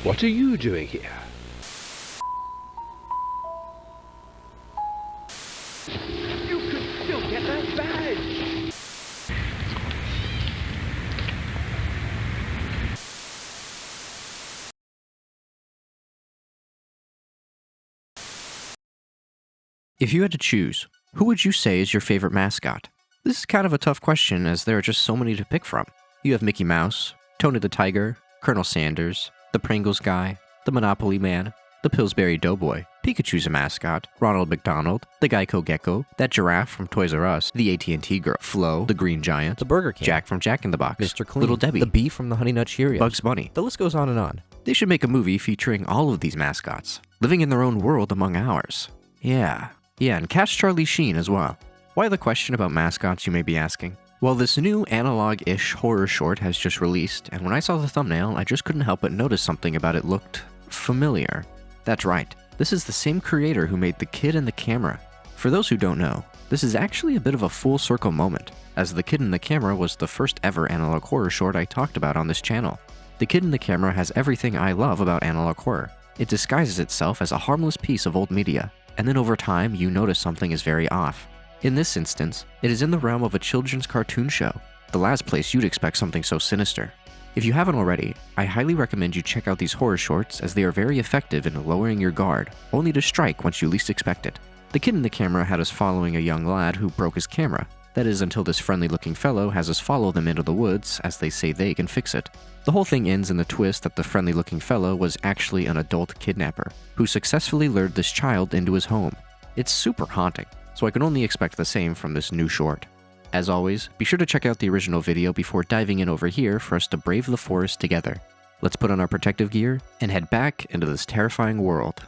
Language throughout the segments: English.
What are you doing here? You could still get that badge! If you had to choose, who would you say is your favorite mascot? This is kind of a tough question as there are just so many to pick from. You have Mickey Mouse, Tony the Tiger, Colonel Sanders, the Pringles guy, the Monopoly Man, the Pillsbury Doughboy, Pikachu's a mascot, Ronald McDonald, the Geico Gecko, that giraffe from Toys R Us, the AT&T girl, Flo, the Green Giant, the Burger King, Jack from Jack in the Box, Mr. Clean, Little Debbie, the Bee from the Honey Nut Cheerios, Bugs Bunny. The list goes on and on. They should make a movie featuring all of these mascots, living in their own world among ours. Yeah, and cast Charlie Sheen as well. Why the question about mascots, you may be asking? Well, this new analog-ish horror short has just released, and when I saw the thumbnail, I just couldn't help but notice something about it looked familiar. That's right, this is the same creator who made The Kid and the Camera. For those who don't know, this is actually a bit of a full circle moment, as The Kid and the Camera was the first ever analog horror short I talked about on this channel. The Kid and the Camera has everything I love about analog horror. It disguises itself as a harmless piece of old media, and then over time you notice something is very off. In this instance, it is in the realm of a children's cartoon show, the last place you'd expect something so sinister. If you haven't already, I highly recommend you check out these horror shorts as they are very effective in lowering your guard, only to strike once you least expect it. The Kid in the Camera had us following a young lad who broke his camera. That is until this friendly-looking fellow has us follow them into the woods as they say they can fix it. The whole thing ends in the twist that the friendly-looking fellow was actually an adult kidnapper who successfully lured this child into his home. It's super haunting, so I can only expect the same from this new short. As always, be sure to check out the original video before diving in over here for us to brave the forest together. Let's put on our protective gear and head back into this terrifying world.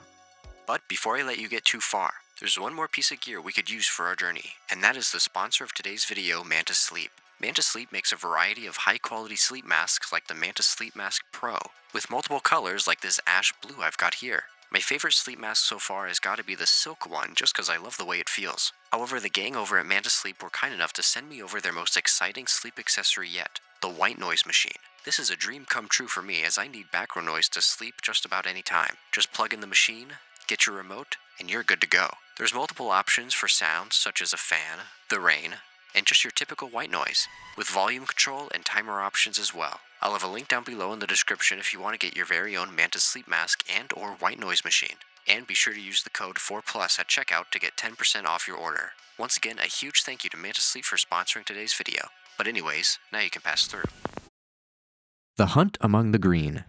But before I let you get too far, there's one more piece of gear we could use for our journey, and that is the sponsor of today's video, Mantis Sleep. Mantis Sleep makes a variety of high-quality sleep masks like the Mantis Sleep Mask Pro, with multiple colors like this ash blue I've got here. My favorite sleep mask so far has got to be the silk one, just because I love the way it feels. However, the gang over at Mantis Sleep were kind enough to send me over their most exciting sleep accessory yet, the white noise machine. This is a dream come true for me as I need background noise to sleep just about any time. Just plug in the machine, get your remote, and you're good to go. There's multiple options for sounds such as a fan, the rain, and just your typical white noise, with volume control and timer options as well. I'll have a link down below in the description if you want to get your very own Mantis Sleep Mask and or white noise machine. And be sure to use the code 4PLUS at checkout to get 10% off your order. Once again, a huge thank you to Mantis Sleep for sponsoring today's video. But anyways, now you can pass through. The Hunt Among the Green.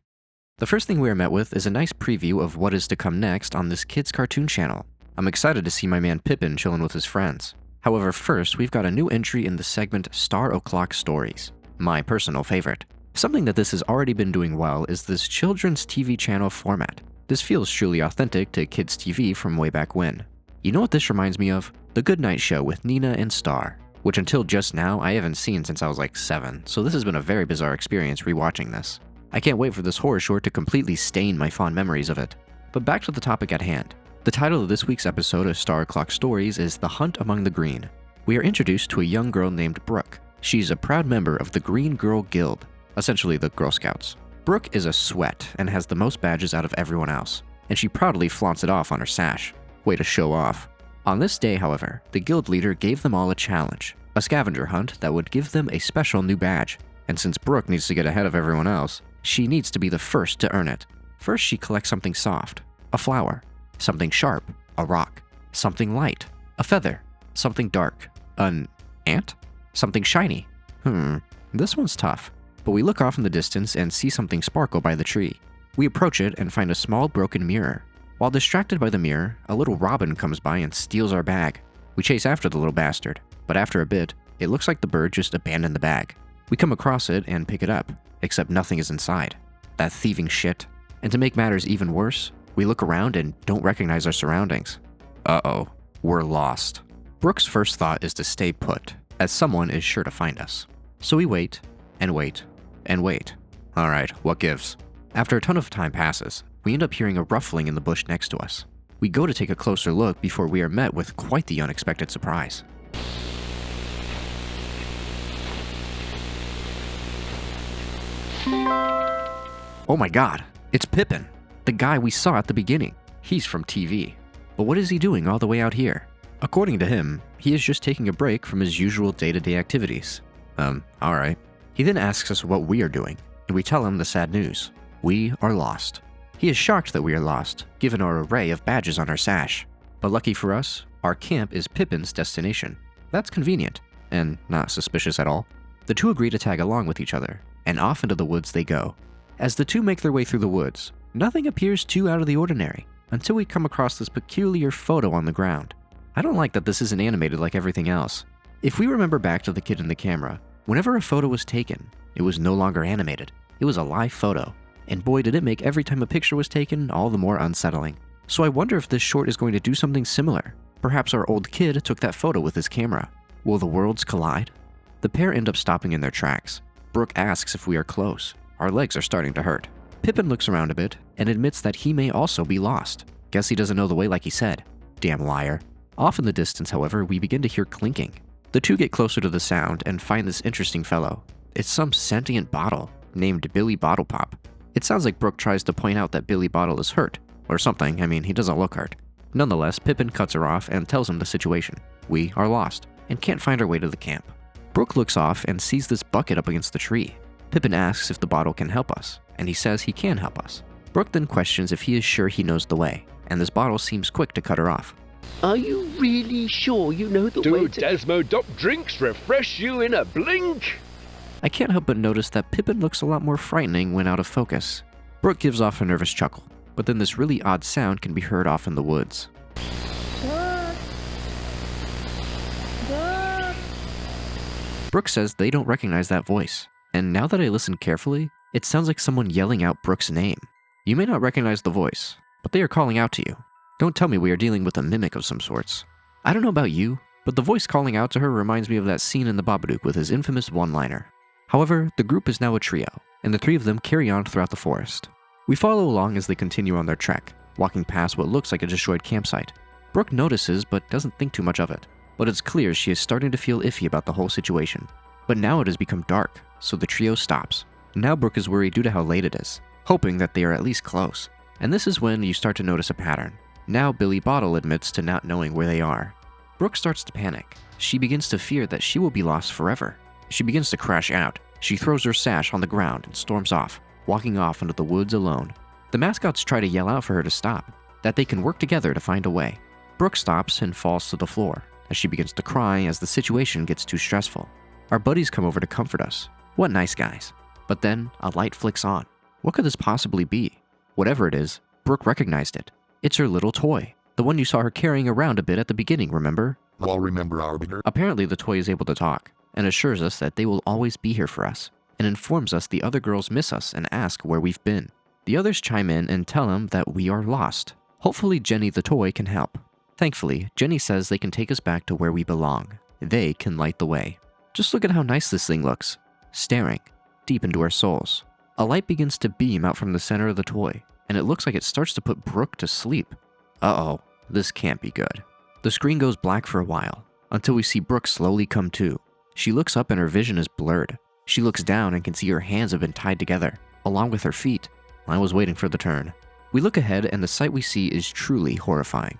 The first thing we are met with is a nice preview of what is to come next on this kid's cartoon channel. I'm excited to see my man Pippin chilling with his friends. However, first, we've got a new entry in the segment Star O'Clock Stories, my personal favorite. Something that this has already been doing well is this children's TV channel format. This feels truly authentic to kids' TV from way back when. You know what this reminds me of? The Good Night Show with Nina and Star, which until just now I haven't seen since I was like 7, so this has been a very bizarre experience rewatching this. I can't wait for this horror short to completely stain my fond memories of it. But back to the topic at hand. The title of this week's episode of Star O'Clock Stories is The Hunt Among the Green. We are introduced to a young girl named Brooke. She's a proud member of the Green Girl Guild, essentially the Girl Scouts. Brooke is a sweat and has the most badges out of everyone else, and she proudly flaunts it off on her sash. Way to show off. On this day, however, the guild leader gave them all a challenge, a scavenger hunt that would give them a special new badge, and since Brooke needs to get ahead of everyone else, she needs to be the first to earn it. First, she collects something soft, a flower, something sharp, a rock, something light, a feather, something dark, an ant, something shiny. This one's tough. But we look off in the distance and see something sparkle by the tree. We approach it and find a small broken mirror. While distracted by the mirror, a little robin comes by and steals our bag. We chase after the little bastard, but after a bit, it looks like the bird just abandoned the bag. We come across it and pick it up, except nothing is inside. That thieving shit. And to make matters even worse, we look around and don't recognize our surroundings. Uh-oh, we're lost. Brooke's first thought is to stay put, as someone is sure to find us. So we wait, and wait, and wait. Alright, what gives? After a ton of time passes, we end up hearing a ruffling in the bush next to us. We go to take a closer look before we are met with quite the unexpected surprise. Oh my god, It's Pippin, the guy we saw at the beginning. He's from TV. But what is he doing all the way out here? According to him, he is just taking a break from his usual day-to-day activities. Alright. He then asks us what we are doing, and we tell him the sad news. We are lost. He is shocked that we are lost, given our array of badges on our sash. But lucky for us, our camp is Pippin's destination. That's convenient, and not suspicious at all. The two agree to tag along with each other, and off into the woods they go. As the two make their way through the woods, nothing appears too out of the ordinary, until we come across this peculiar photo on the ground. I don't like that this isn't animated like everything else. If we remember back to the kid in the camera, whenever a photo was taken, it was no longer animated. It was a live photo. And boy, did it make every time a picture was taken all the more unsettling. So I wonder if this short is going to do something similar. Perhaps our old kid took that photo with his camera. Will the worlds collide? The pair end up stopping in their tracks. Brooke asks if we are close. Our legs are starting to hurt. Pippin looks around a bit and admits that he may also be lost. Guess he doesn't know the way like he said. Damn liar. Off in the distance, however, we begin to hear clinking. The two get closer to the sound and find this interesting fellow. It's some sentient bottle named Billy Bottle Pop. It sounds like Brooke tries to point out that Billy Bottle is hurt, or something. I mean, he doesn't look hurt. Nonetheless, Pippin cuts her off and tells him the situation. We are lost and can't find our way to the camp. Brooke looks off and sees this bucket up against the tree. Pippin asks if the bottle can help us, and he says he can help us. Brooke then questions if he is sure he knows the way, and this bottle seems quick to cut her off. Are you really sure you know the way to... Desmodop drinks refresh you in a blink. I can't help but notice that Pippin looks a lot more frightening when out of focus. Brooke gives off a nervous chuckle, but then this really odd sound can be heard off in the woods. Brooke says they don't recognize that voice, and now that I listen carefully, it sounds like someone yelling out Brooke's name. You may not recognize the voice, but they are calling out to you. Don't tell me we are dealing with a mimic of some sorts. I don't know about you, but the voice calling out to her reminds me of that scene in The Babadook with his infamous one-liner. However, the group is now a trio, and the three of them carry on throughout the forest. We follow along as they continue on their trek, walking past what looks like a destroyed campsite. Brooke notices but doesn't think too much of it, but it's clear she is starting to feel iffy about the whole situation. But now it has become dark, so the trio stops. Now Brooke is worried due to how late it is, hoping that they are at least close. And this is when you start to notice a pattern. Now Billy Bottle admits to not knowing where they are. Brooke starts to panic. She begins to fear that she will be lost forever. She begins to crash out. She throws her sash on the ground and storms off, walking off into the woods alone. The mascots try to yell out for her to stop, that they can work together to find a way. Brooke stops and falls to the floor, as she begins to cry as the situation gets too stressful. Our buddies come over to comfort us. What nice guys. But then, a light flicks on. What could this possibly be? Whatever it is, Brooke recognized it. It's her little toy, the one you saw her carrying around a bit at the beginning, remember? Well, remember our bigger. Apparently the toy is able to talk, and assures us that they will always be here for us, and informs us the other girls miss us and ask where we've been. The others chime in and tell him that we are lost. Hopefully Jenny the toy can help. Thankfully, Jenny says they can take us back to where we belong. They can light the way. Just look at how nice this thing looks, staring deep into our souls. A light begins to beam out from the center of the toy, and it looks like it starts to put Brooke to sleep. Uh-oh, this can't be good. The screen goes black for a while, until we see Brooke slowly come to. She looks up and her vision is blurred. She looks down and can see her hands have been tied together, along with her feet. I was waiting for the turn. We look ahead and the sight we see is truly horrifying.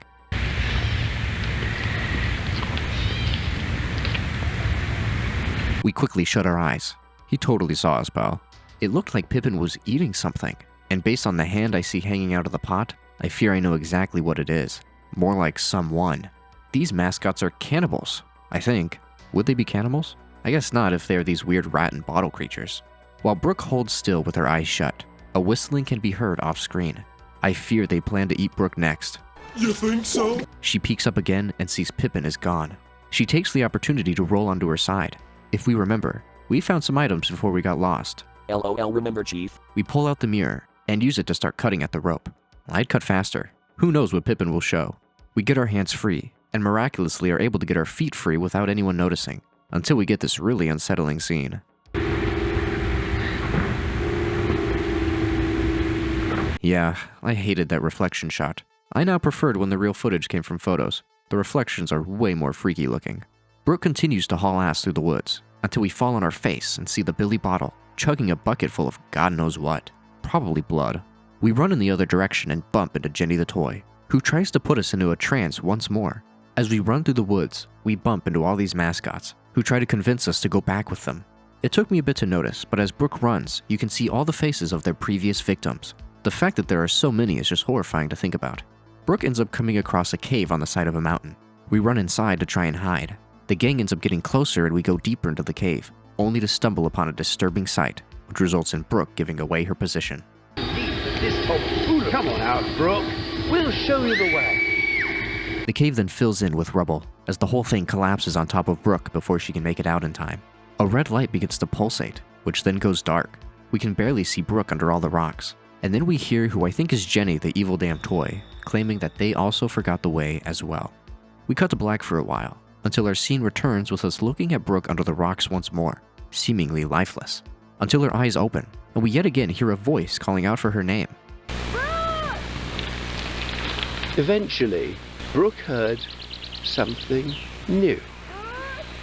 We quickly shut our eyes. He totally saw us, pal. It looked like Pippin was eating something, and based on the hand I see hanging out of the pot, I fear I know exactly what it is. More like someone. These mascots are cannibals, I think. Would they be cannibals? I guess not if they are these weird rat and bottle creatures. While Brooke holds still with her eyes shut, a whistling can be heard off screen. I fear they plan to eat Brooke next. You think so? She peeks up again and sees Pippin is gone. She takes the opportunity to roll onto her side. If we remember, we found some items before we got lost. LOL, remember, Chief? We pull out the mirror and use it to start cutting at the rope. I'd cut faster. Who knows what Pippin will show? We get our hands free, and miraculously are able to get our feet free without anyone noticing, until we get this really unsettling scene. Yeah, I hated that reflection shot. I now preferred when the real footage came from photos. The reflections are way more freaky looking. Brooke continues to haul ass through the woods, until we fall on our face and see the Billy Bottle chugging a bucket full of God knows what. Probably blood. We run in the other direction and bump into Jenny the toy, who tries to put us into a trance once more. As we run through the woods, we bump into all these mascots, who try to convince us to go back with them. It took me a bit to notice, but as Brooke runs, you can see all the faces of their previous victims. The fact that there are so many is just horrifying to think about. Brooke ends up coming across a cave on the side of a mountain. We run inside to try and hide. The gang ends up getting closer and we go deeper into the cave, only to stumble upon a disturbing sight, which results in Brooke giving away her position. Come on out, Brooke. We'll show you the way. The cave then fills in with rubble, as the whole thing collapses on top of Brooke before she can make it out in time. A red light begins to pulsate, which then goes dark. We can barely see Brooke under all the rocks. And then we hear who I think is Jenny, the evil damn toy, claiming that they also forgot the way as well. We cut to black for a while, until our scene returns with us looking at Brooke under the rocks once more, seemingly lifeless, until her eyes open, and we yet again hear a voice calling out for her name. Eventually, Brooke heard something new.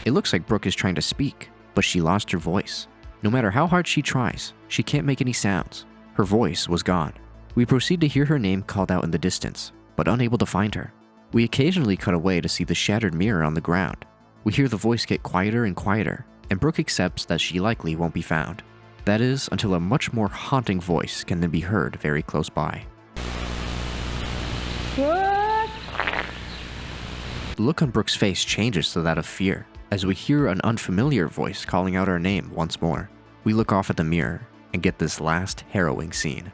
It looks like Brooke is trying to speak, but she lost her voice. No matter how hard she tries, she can't make any sounds. Her voice was gone. We proceed to hear her name called out in the distance, but unable to find her. We occasionally cut away to see the shattered mirror on the ground. We hear the voice get quieter and quieter, and Brooke accepts that she likely won't be found. That is, until a much more haunting voice can then be heard very close by. What? The look on Brooke's face changes to that of fear, as we hear an unfamiliar voice calling out our name once more. We look off at the mirror and get this last harrowing scene.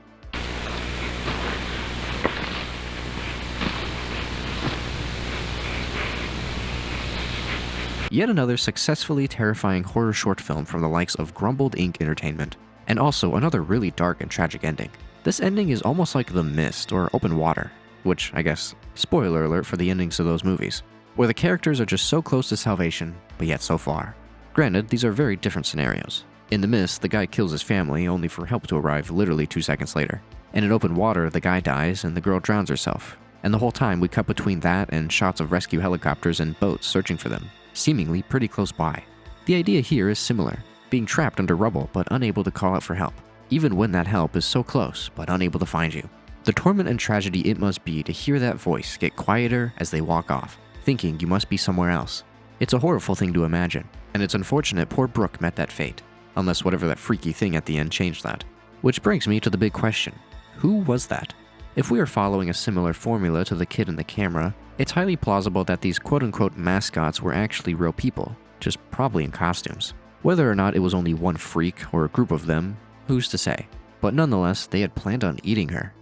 Yet another successfully terrifying horror short film from the likes of Grumbled Inc. Entertainment, and also another really dark and tragic ending. This ending is almost like The Mist or Open Water, which, I guess, spoiler alert for the endings of those movies, where the characters are just so close to salvation, but yet so far. Granted, these are very different scenarios. In The Mist, the guy kills his family only for help to arrive literally 2 seconds later. And in Open Water, the guy dies and the girl drowns herself. And the whole time we cut between that and shots of rescue helicopters and boats searching for them, seemingly pretty close by. The idea here is similar, being trapped under rubble but unable to call out for help, even when that help is so close but unable to find you. The torment and tragedy it must be to hear that voice get quieter as they walk off, thinking you must be somewhere else. It's a horrible thing to imagine, and it's unfortunate poor Brooke met that fate. Unless whatever that freaky thing at the end changed that. Which brings me to the big question. Who was that? If we are following a similar formula to the kid in the camera, it's highly plausible that these quote-unquote mascots were actually real people, just probably in costumes. Whether or not it was only one freak or a group of them, who's to say? But nonetheless, they had planned on eating her.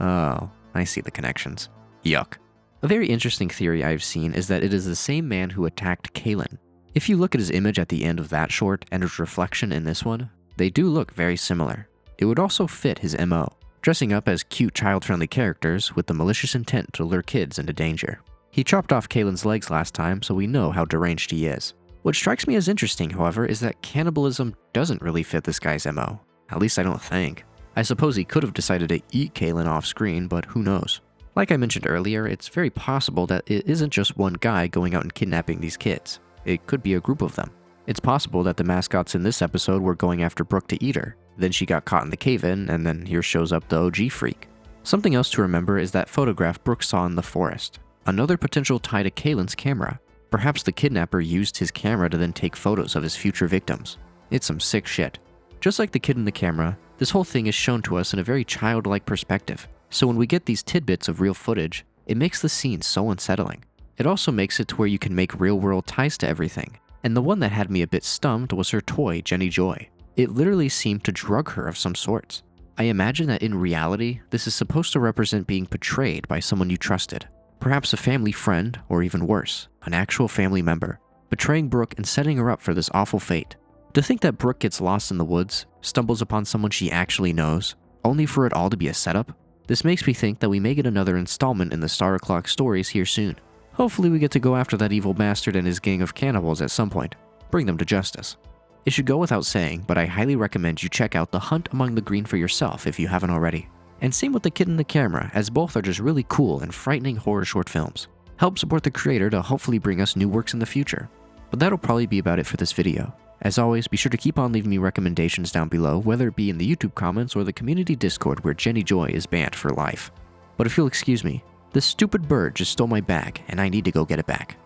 Oh, I see the connections. Yuck. A very interesting theory I've seen is that it is the same man who attacked Kaylin. If you look at his image at the end of that short and his reflection in this one, they do look very similar. It would also fit his MO, dressing up as cute child-friendly characters with the malicious intent to lure kids into danger. He chopped off Kaylin's legs last time, so we know how deranged he is. What strikes me as interesting, however, is that cannibalism doesn't really fit this guy's MO. At least I don't think. I suppose he could have decided to eat Kaylin off screen, but who knows. Like I mentioned earlier, it's very possible that it isn't just one guy going out and kidnapping these kids. It could be a group of them. It's possible that the mascots in this episode were going after Brooke to eat her. Then she got caught in the cave-in, and then here shows up the OG freak. Something else to remember is that photograph Brooke saw in the forest. Another potential tie to Kaylin's camera. Perhaps the kidnapper used his camera to then take photos of his future victims. It's some sick shit. Just like the kid in the camera, this whole thing is shown to us in a very childlike perspective. So when we get these tidbits of real footage, it makes the scene so unsettling. It also makes it to where you can make real-world ties to everything. And the one that had me a bit stumped was her toy, Jenny Joy. It literally seemed to drug her of some sorts. I imagine that in reality, this is supposed to represent being betrayed by someone you trusted. Perhaps a family friend, or even worse, an actual family member, betraying Brooke and setting her up for this awful fate. To think that Brooke gets lost in the woods, stumbles upon someone she actually knows, only for it all to be a setup? This makes me think that we may get another installment in the Star O'Clock stories here soon. Hopefully we get to go after that evil bastard and his gang of cannibals at some point. Bring them to justice. It should go without saying, but I highly recommend you check out The Hunt Among the Green for yourself if you haven't already. And same with The Kid in the Camera, as both are just really cool and frightening horror short films. Help support the creator to hopefully bring us new works in the future. But that'll probably be about it for this video. As always, be sure to keep on leaving me recommendations down below, whether it be in the YouTube comments or the community Discord where Jenny Joy is banned for life. But if you'll excuse me, this stupid bird just stole my bag and I need to go get it back.